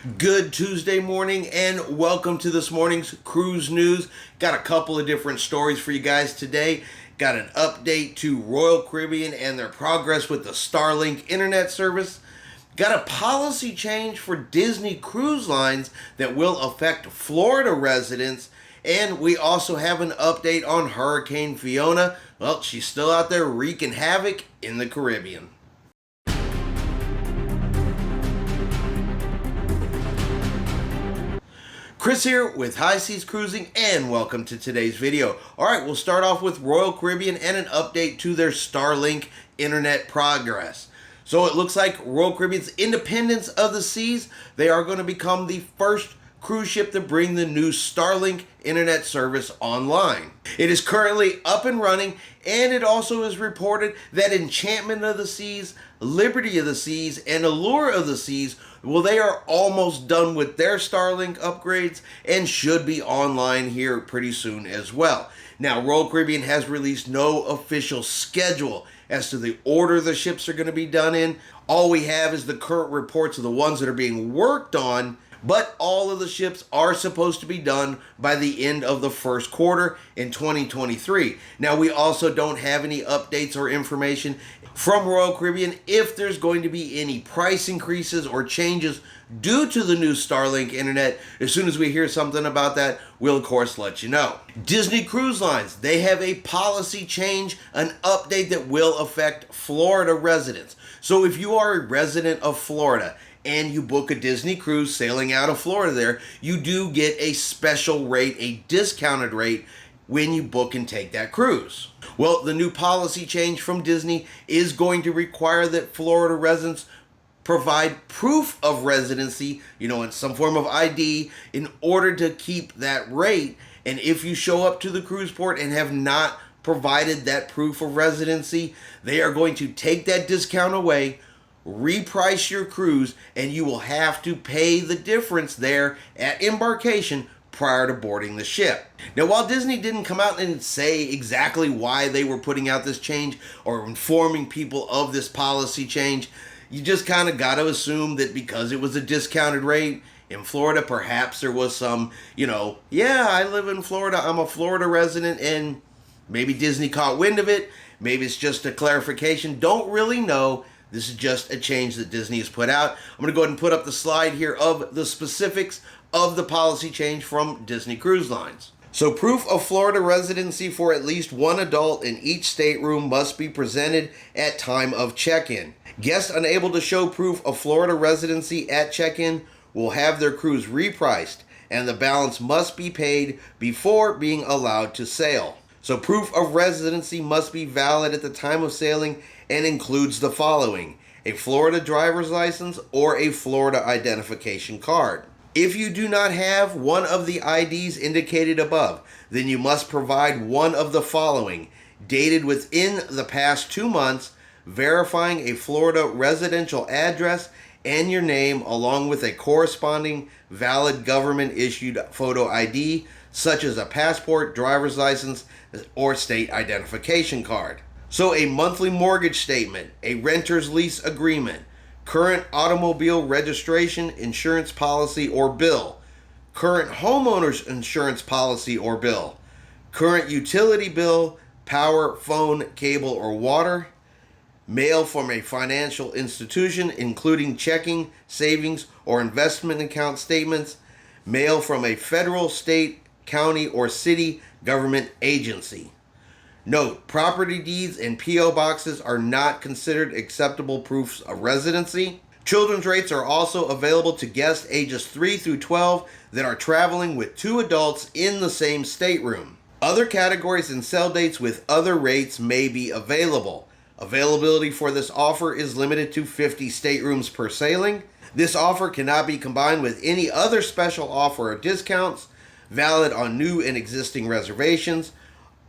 Good Tuesday morning and welcome to this morning's cruise news. Got a couple of different stories for you guys today. Got an update to Royal Caribbean and their progress with the Starlink internet service. Got a policy change for Disney Cruise Lines that will affect Florida residents. And we also have an update on Hurricane Fiona. Well, she's still out there wreaking havoc in the Caribbean. Chris here with High Seas Cruising and welcome to today's video. Alright, we'll start off with Royal Caribbean and an update to their Starlink internet progress. So it looks like Royal Caribbean's Independence of the Seas, they are going to become the first cruise ship to bring the new Starlink internet service online. It is currently up and running, and it also is reported that Enchantment of the Seas, Liberty of the Seas, and Allure of the Seas, well, they are almost done with their Starlink upgrades and should be online here pretty soon as well. Now, Royal Caribbean has released no official schedule as to the order the ships are going to be done in. All we have is the current reports of the ones that are being worked on, but all of the ships are supposed to be done by the end of the first quarter in 2023. Now, we also don't have any updates or information from Royal Caribbean if there's going to be any price increases or changes due to the new Starlink internet. As soon as we hear something about that, we'll of course let you know. Disney Cruise Lines, they have a policy change, an update that will affect Florida residents. So if you are a resident of Florida and you book a Disney cruise sailing out of Florida there, you do get a special rate, a discounted rate, when you book and take that cruise. Well, the new policy change from Disney is going to require that Florida residents provide proof of residency, in some form of ID, in order to keep that rate. And if you show up to the cruise port and have not provided that proof of residency, they are going to take that discount away, reprice your cruise, and you will have to pay the difference there at embarkation prior to boarding the ship. Now, while Disney didn't come out and say exactly why they were putting out this change or informing people of this policy change, you just kind of got to assume that because it was a discounted rate in Florida, perhaps there was some, yeah, I live in Florida, I'm a Florida resident, and maybe Disney caught wind of it. Maybe it's just a clarification. Don't really know. This is just a change that Disney has put out. I'm going to go ahead and put up the slide here of the specifics of the policy change from Disney Cruise Lines. So proof of Florida residency for at least one adult in each stateroom must be presented at time of check-in. Guests unable to show proof of Florida residency at check-in will have their cruise repriced, and the balance must be paid before being allowed to sail. So proof of residency must be valid at the time of sailing and includes the following: a Florida driver's license or a Florida identification card. If you do not have one of the IDs indicated above, then you must provide one of the following, dated within the past 2 months, verifying a Florida residential address and your name, along with a corresponding valid government-issued photo ID, such as a passport, driver's license, or state identification card. So a monthly mortgage statement, a renter's lease agreement, current automobile registration, insurance policy or bill, current homeowner's insurance policy or bill, current utility bill, power, phone, cable, or water, mail from a financial institution, including checking, savings, or investment account statements, mail from a federal, state, county, or city government agency. Note, property deeds and P.O. boxes are not considered acceptable proofs of residency. Children's rates are also available to guests ages 3 through 12 that are traveling with 2 adults in the same stateroom. Other categories and sell dates with other rates may be available. Availability for this offer is limited to 50 staterooms per sailing. This offer cannot be combined with any other special offer or discounts. Valid on new and existing reservations.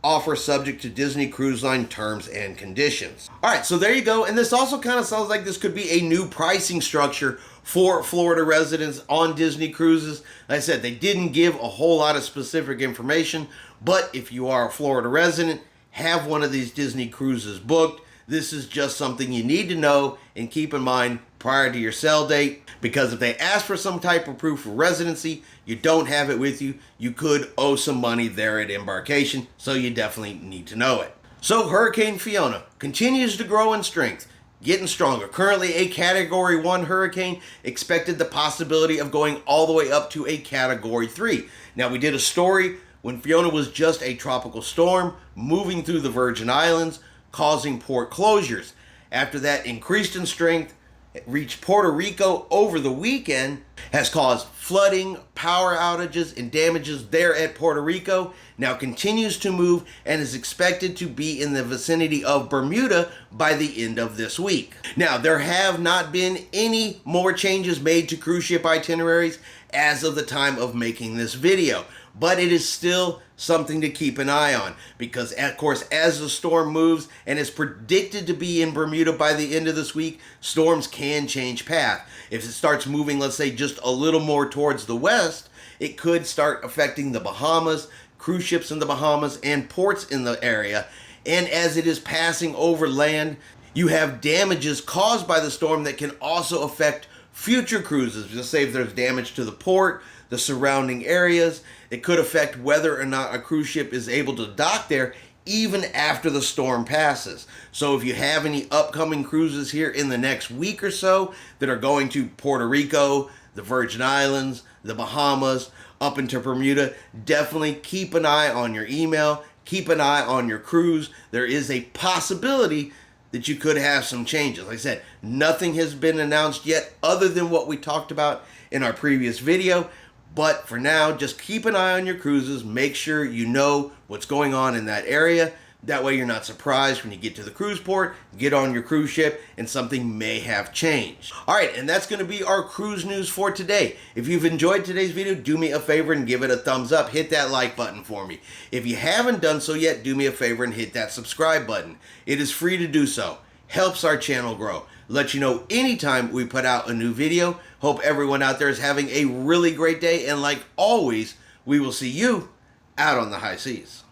Offer subject to Disney Cruise Line terms and conditions. All right, so there you go. And this also kind of sounds like this could be a new pricing structure for Florida residents on Disney cruises. Like I said, they didn't give a whole lot of specific information, but if you are a Florida resident, have one of these Disney cruises booked, This is just something you need to know and keep in mind prior to your sail date, because if they ask for some type of proof of residency, you don't have it with you, you could owe some money there at embarkation, so you definitely need to know it. So Hurricane Fiona continues to grow in strength, getting stronger. Currently a Category 1 hurricane, expected the possibility of going all the way up to a Category 3. Now, we did a story when Fiona was just a tropical storm moving through the Virgin Islands, causing port closures. After that, increased in strength, it reached Puerto Rico over the weekend, has caused flooding, power outages, and damages there at Puerto Rico. Now continues to move and is expected to be in the vicinity of Bermuda by the end of this week. Now, there have not been any more changes made to cruise ship itineraries as of the time of making this video, but it is still something to keep an eye on, because of course as the storm moves and is predicted to be in Bermuda by the end of this week, storms can change path. If it starts moving, let's say, just a little more towards the west, it could start affecting the Bahamas, cruise ships in the Bahamas, and ports in the area. And as it is passing over land, you have damages caused by the storm that can also affect future cruises. Just say if there's damage to the port, the surrounding areas, it could affect whether or not a cruise ship is able to dock there even after the storm passes. So if you have any upcoming cruises here in the next week or so that are going to Puerto Rico, the Virgin Islands, the Bahamas, up into Bermuda, definitely keep an eye on your email, keep an eye on your cruise. There is a possibility that you could have some changes. Like I said, nothing has been announced yet other than what we talked about in our previous video. But for now, just keep an eye on your cruises. Make sure you know what's going on in that area. That way you're not surprised when you get to the cruise port, get on your cruise ship, and something may have changed. All right, and that's going to be our cruise news for today. If you've enjoyed today's video, do me a favor and give it a thumbs up. Hit that like button for me. If you haven't done so yet, do me a favor and hit that subscribe button. It is free to do so. Helps our channel grow. Let you know anytime we put out a new video. Hope everyone out there is having a really great day, and like always, we will see you out on the high seas.